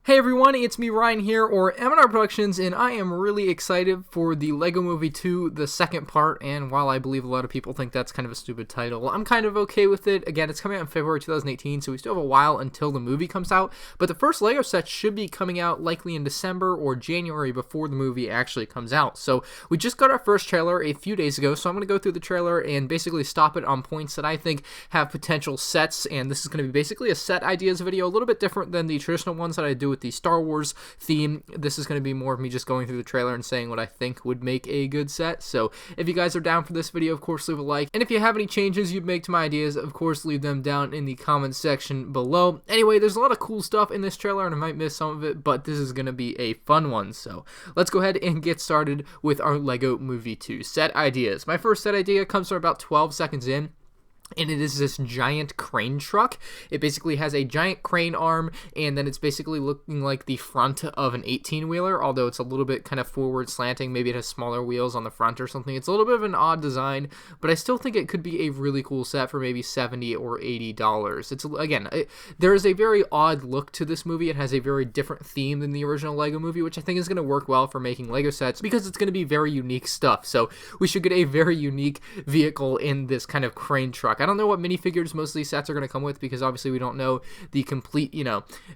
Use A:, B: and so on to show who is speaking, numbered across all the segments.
A: Hey everyone, it's me Ryan here, or MandRproductions, and I am really excited for the LEGO Movie 2, the second part, and while I believe a lot of people think that's kind of a stupid title, I'm kind of okay with it. Again, it's coming out in February 2018, so we still have a while until the movie comes out, but the first LEGO set should be coming out likely in December or January before the movie actually comes out. So we just got our first trailer a few days ago, so I'm going to go through the trailer and basically stop it on points that I think have potential sets, and this is going to be basically a set ideas video, a little bit different than the traditional ones that I do with the Star Wars theme. This is going to be more of me just going through the trailer and saying what I think would make a good set. So if you guys are down for this video, of course leave a like, and if you have any changes you'd make to my ideas, of course leave them down in the comments section below. Anyway, there's a lot of cool stuff in this trailer and I might miss some of it, but this is going to be a fun one. So let's go ahead and get started with our LEGO Movie 2 set ideas. My first set idea comes from about 12 seconds in, and it is this giant crane truck. It basically has a giant crane arm, and then it's basically looking like the front of an 18-wheeler, although it's a little bit kind of forward slanting. Maybe it has smaller wheels on the front or something. It's a little bit of an odd design, but I still think it could be a really cool set for maybe $70 or $80. It's, again, there is a very odd look to this movie. It has a very different theme than the original LEGO Movie, which I think is going to work well for making LEGO sets because it's going to be very unique stuff. So we should get a very unique vehicle in this kind of crane truck. I don't know what minifigures most of these sets are going to come with because obviously we don't know the complete,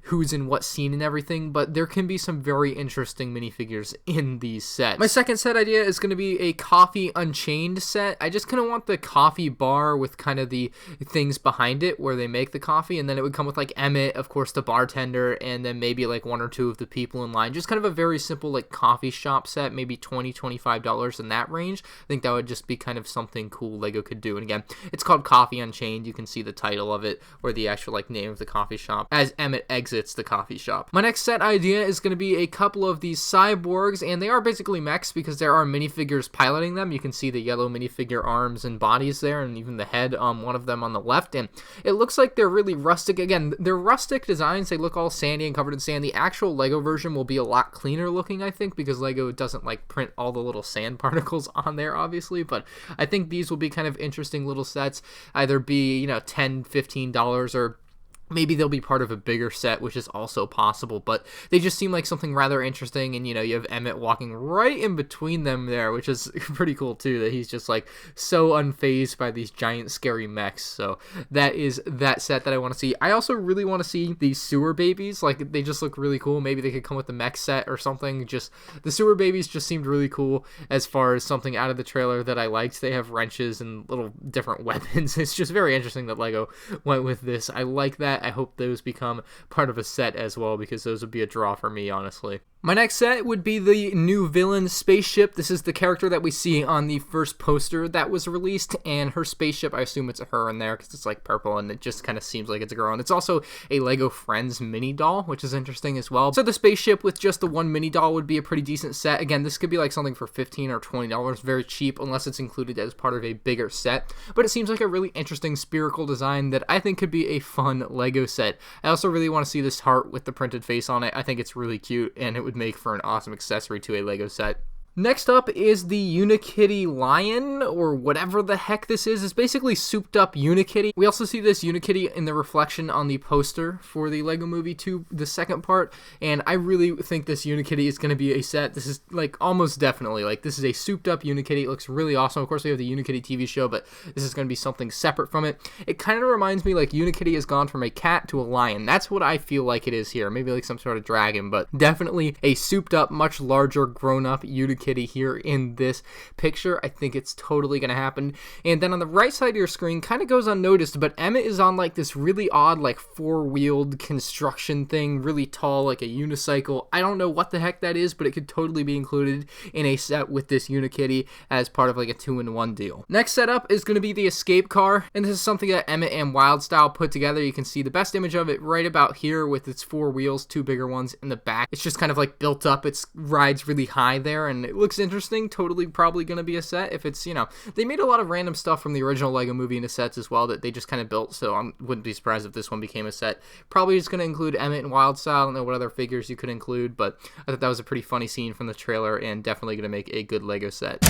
A: who's in what scene and everything, but there can be some very interesting minifigures in these sets. My second set idea is going to be a Coffee Unchained set. I just kind of want the coffee bar with kind of the things behind it where they make the coffee, and then it would come with like Emmett, of course, the bartender, and then maybe like one or two of the people in line. Just kind of a very simple like coffee shop set, maybe $20, $25 in that range. I think that would just be kind of something cool LEGO could do. And again, it's called Coffee Unchained. You can see the title of it or the actual like name of the coffee shop as Emmett exits the coffee shop. My next set idea is going to be a couple of these cyborgs, and they are basically mechs because there are minifigures piloting them. You can see the yellow minifigure arms and bodies there, and even the head on one of them on the left, and it looks like they're really rustic. Again, they're rustic designs. They look all sandy and covered in sand. The actual LEGO version will be a lot cleaner looking, I think, because LEGO doesn't like print all the little sand particles on there, obviously, but I think these will be kind of interesting little sets, either be, $10, $15, or maybe they'll be part of a bigger set, which is also possible, but they just seem like something rather interesting, and you have Emmett walking right in between them there, which is pretty cool too, that he's just like so unfazed by these giant scary mechs. So that is that set that I want to see. I also really want to see these sewer babies. Like, they just look really cool. Maybe they could come with the mech set or something. Just the sewer babies just seemed really cool as far as something out of the trailer that I liked. They have wrenches and little different weapons. It's just very interesting that LEGO went with this. I like that. I hope those become part of a set as well, because those would be a draw for me, honestly. My next set would be the new villain Spaceship. This is the character that we see on the first poster that was released, and her spaceship, I assume it's a her in there because it's like purple and it just kind of seems like it's a girl. And it's also a LEGO Friends mini doll, which is interesting as well. So the spaceship with just the one mini doll would be a pretty decent set. Again, this could be like something for $15 or $20, very cheap unless it's included as part of a bigger set. But it seems like a really interesting spherical design that I think could be a fun LEGO set. I also really want to see this heart with the printed face on it. I think it's really cute, and it would make for an awesome accessory to a LEGO set. Next up is the Unikitty Lion, or whatever the heck this is. It's basically souped up Unikitty. We also see this Unikitty in the reflection on the poster for the LEGO Movie 2, the second part, and I really think this Unikitty is going to be a set. This is like almost definitely, like, this is a souped up Unikitty. It looks really awesome. Of course, we have the Unikitty TV show, but this is going to be something separate from it. It kind of reminds me like Unikitty has gone from a cat to a lion. That's what I feel like it is here. Maybe like some sort of dragon, but definitely a souped up, much larger, grown up Unikitty here in this picture. I think it's totally gonna happen. And then on the right side of your screen, kind of goes unnoticed, but Emmett is on like this really odd like four-wheeled construction thing, really tall, like a unicycle. I don't know what the heck that is, but it could totally be included in a set with this Unikitty as part of like a 2-in-1 deal. Next setup is going to be the escape car, and this is something that Emmett and Wildstyle put together. You can see the best image of it right about here with its four wheels, two bigger ones in the back. It's just kind of like built up. It rides really high there, and it looks interesting. Totally probably going to be a set if it's, they made a lot of random stuff from the original LEGO Movie into sets as well that they just kind of built, so I wouldn't be surprised if this one became a set. Probably just going to include Emmett and Wildstyle. I don't know what other figures you could include, but I thought that was a pretty funny scene from the trailer and definitely going to make a good LEGO set.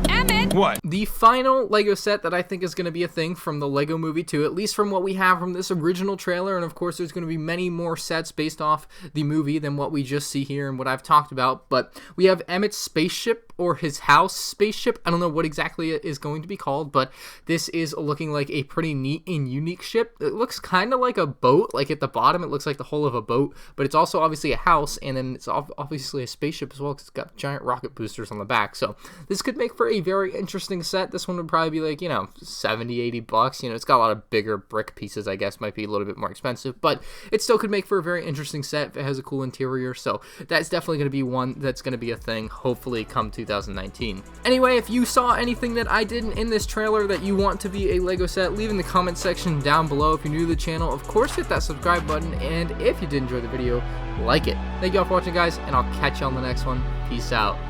B: And Emmett!
C: What?
A: The final Lego set that I think is going to be a thing from the Lego Movie 2, at least from what we have from this original trailer, and of course there's going to be many more sets based off the movie than what we just see here and what I've talked about, but we have Emmett's spaceship, or his house spaceship. I don't know what exactly it is going to be called, but this is looking like a pretty neat and unique ship. It looks kind of like a boat, like at the bottom it looks like the hull of a boat, but it's also obviously a house, and then it's obviously a spaceship as well because it's got giant rocket boosters on the back. So this could make for a very interesting set. This one would probably be like, you know, 70, 80 bucks. You know, it's got a lot of bigger brick pieces, I guess, might be a little bit more expensive, but it still could make for a very interesting set if it has a cool interior. So that's definitely going to be one that's going to be a thing, hopefully come 2019. Anyway, if you saw anything that I didn't in this trailer that you want to be a Lego set, leave in the comment section down below. If you're new to the channel, of course, hit that subscribe button, and if you did enjoy the video, like it. Thank you all for watching, guys, and I'll catch you on the next one. Peace out.